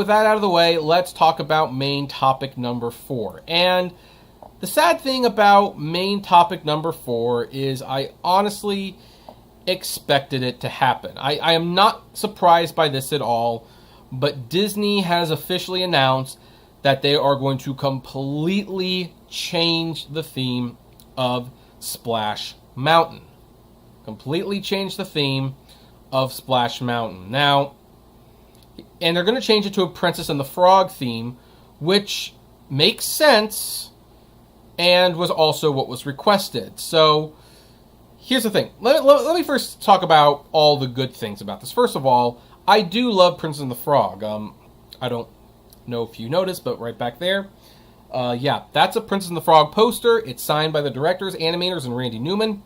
with that out of the way, let's talk about main topic number 4. And the sad thing about main topic number 4 is I honestly expected it to happen. I am not surprised by this at all, but Disney has officially announced that they are going to completely change the theme of Splash Mountain. Completely change the theme of Splash Mountain. Now, and they're going to change it to a Princess and the Frog theme, which makes sense and was also what was requested. So, here's the thing. Let me first talk about all the good things about this. First of all, I do love Princess and the Frog. I don't know if you noticed, but right back there, yeah, that's a Princess and the Frog poster. It's signed by the directors, animators, and Randy Newman.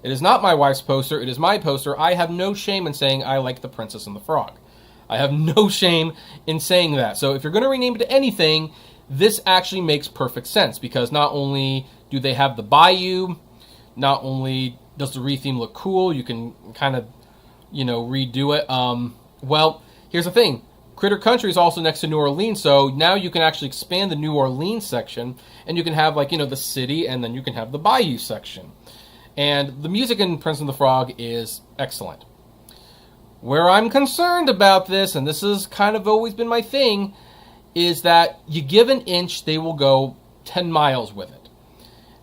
It is not my wife's poster. It is my poster. I have no shame in saying I like the Princess and the Frog. I have no shame in saying that. So if you're going to rename it to anything, this actually makes perfect sense, because not only do they have the bayou, not only does the retheme look cool, you can kind of, redo it. Well, here's the thing. Critter Country is also next to New Orleans, so now you can actually expand the New Orleans section, and you can have, the city, and then you can have the bayou section. And the music in Princess and the Frog is excellent. Where I'm concerned about this, and this has kind of always been my thing, is that you give an inch, they will go 10 miles with it.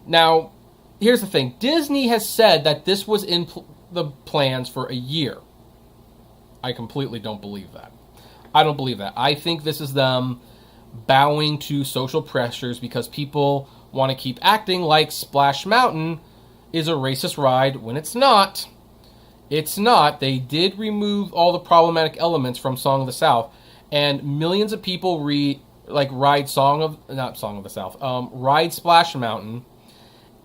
Now, here's the thing. Disney has said that this was in the plans for a year. I completely don't believe that. I don't believe that. I think this is them bowing to social pressures because people want to keep acting like Splash Mountain is a racist ride when it's not. It's not. They did remove all the problematic elements from Song of the South, and millions of people ride ride Splash Mountain,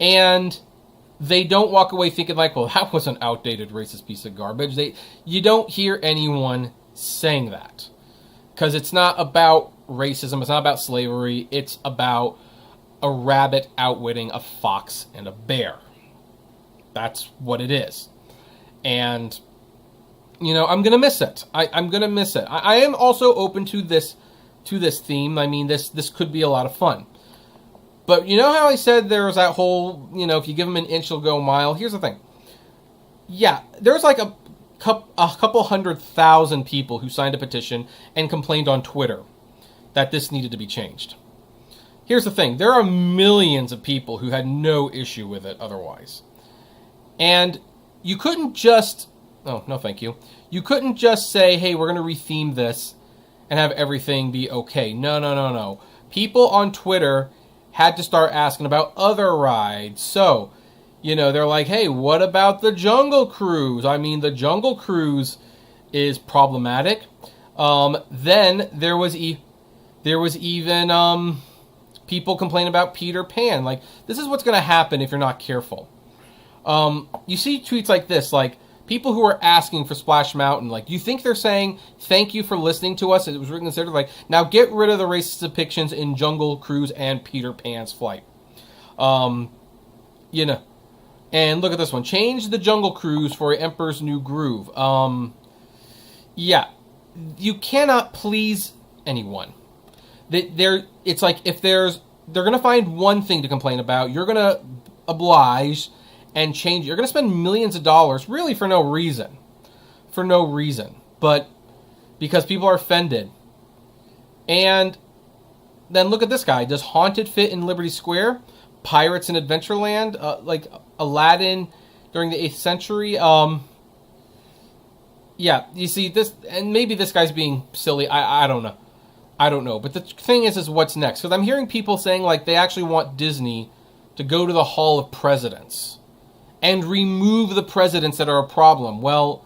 and they don't walk away thinking well, that was an outdated racist piece of garbage. You don't hear anyone saying that, because it's not about racism, it's not about slavery, it's about a rabbit outwitting a fox and a bear. That's what it is. And, I'm going to miss it. I'm going to miss it. I am also open to this theme. I mean, this could be a lot of fun. But you know how I said there was that whole, if you give them an inch, they'll go a mile? Here's the thing. Yeah, there's a couple 100,000 people who signed a petition and complained on Twitter that this needed to be changed. Here's the thing. There are millions of people who had no issue with it otherwise. And you couldn't just... Oh, no thank you. You couldn't just say, hey, we're going to retheme this and have everything be okay. No. People on Twitter had to start asking about other rides. So, they're like, hey, what about the Jungle Cruise? I mean, the Jungle Cruise is problematic. Then there was even people complaining about Peter Pan. This is what's going to happen if you're not careful. You see tweets like this, people who are asking for Splash Mountain, do you think they're saying, thank you for listening to us? It was considered now get rid of the racist depictions in Jungle Cruise and Peter Pan's Flight. And look at this one. Change the Jungle Cruise for Emperor's New Groove. Yeah. You cannot please anyone. It's if they're going to find one thing to complain about, you're going to oblige and change. You're going to spend millions of dollars, really for no reason. For no reason. But because people are offended. And then look at this guy. Does Haunted fit in Liberty Square? Pirates in Adventureland? Aladdin during the 8th century? Yeah, you see, this, and maybe this guy's being silly. I don't know. I don't know. But the thing is what's next? Because I'm hearing people saying, they actually want Disney to go to the Hall of Presidents and remove the presidents that are a problem. Well,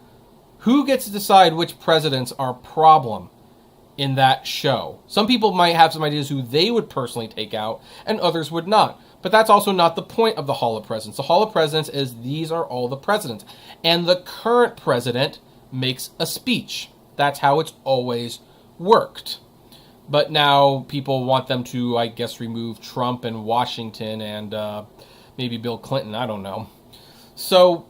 who gets to decide which presidents are a problem in that show? Some people might have some ideas who they would personally take out, and others would not. But that's also not the point of the Hall of Presidents. The Hall of Presidents is these are all the presidents. And the current president makes a speech. That's how it's always worked. But now people want them to, I guess, remove Trump and Washington and maybe Bill Clinton. I don't know. So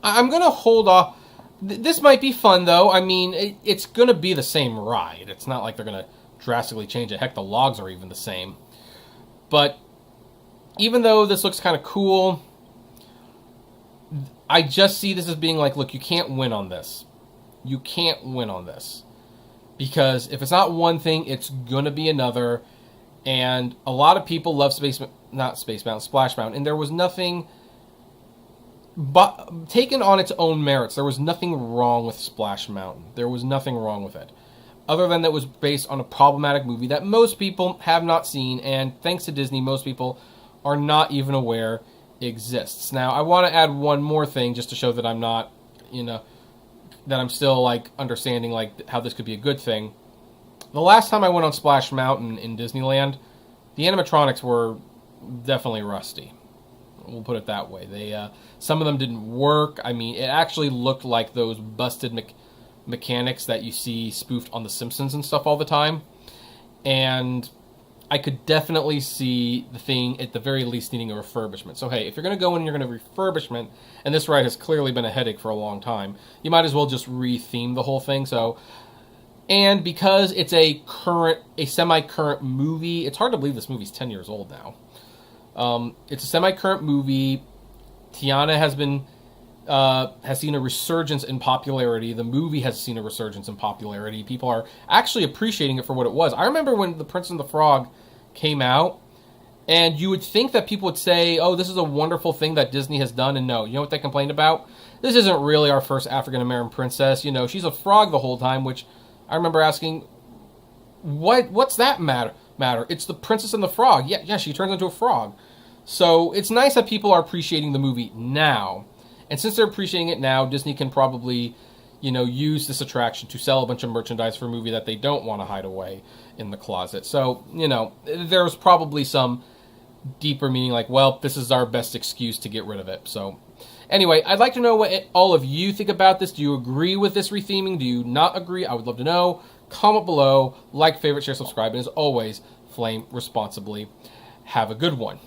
I'm going to hold off. This might be fun, though. I mean, it's going to be the same ride. It's not like they're going to drastically change it. Heck, the logs are even the same. But even though this looks kind of cool, I just see this as being like, look, you can't win on this. You can't win on this. Because if it's not one thing, it's going to be another. And a lot of people love Splash Mountain. And there was nothing but taken on its own merits. There was nothing wrong with Splash Mountain. There was nothing wrong with it. Other than that it was based on a problematic movie that most people have not seen. And thanks to Disney, most people are not even aware exists. Now, I want to add one more thing just to show that I'm not, that I'm still, like, understanding, like, how this could be a good thing. The last time I went on Splash Mountain in Disneyland, the animatronics were definitely rusty. We'll put it that way. Some of them didn't work. I mean, it actually looked like those busted mechanics that you see spoofed on The Simpsons and stuff all the time. And I could definitely see the thing, at the very least, needing a refurbishment. So, hey, if you're going to go in and you're going to refurbishment, and this ride has clearly been a headache for a long time, you might as well just re-theme the whole thing. So, and because it's a semi-current movie, it's hard to believe this movie's 10 years old now. It's a semi-current movie. Tiana has seen a resurgence in popularity. The movie has seen a resurgence in popularity. People are actually appreciating it for what it was. I remember when The Prince and the Frog came out, and you would think that people would say, oh, this is a wonderful thing that Disney has done, and no. You know what they complained about? This isn't really our first African-American princess. She's a frog the whole time, which I remember asking, what's that matter? It's The Princess and the Frog. Yeah, she turns into a frog. So it's nice that people are appreciating the movie now. And since they're appreciating it now, Disney can probably, use this attraction to sell a bunch of merchandise for a movie that they don't want to hide away in the closet. So, there's probably some deeper meaning like, well, this is our best excuse to get rid of it. So, anyway, I'd like to know what all of you think about this. Do you agree with this retheming? Do you not agree? I would love to know. Comment below, like, favorite, share, subscribe, and as always, flame responsibly. Have a good one.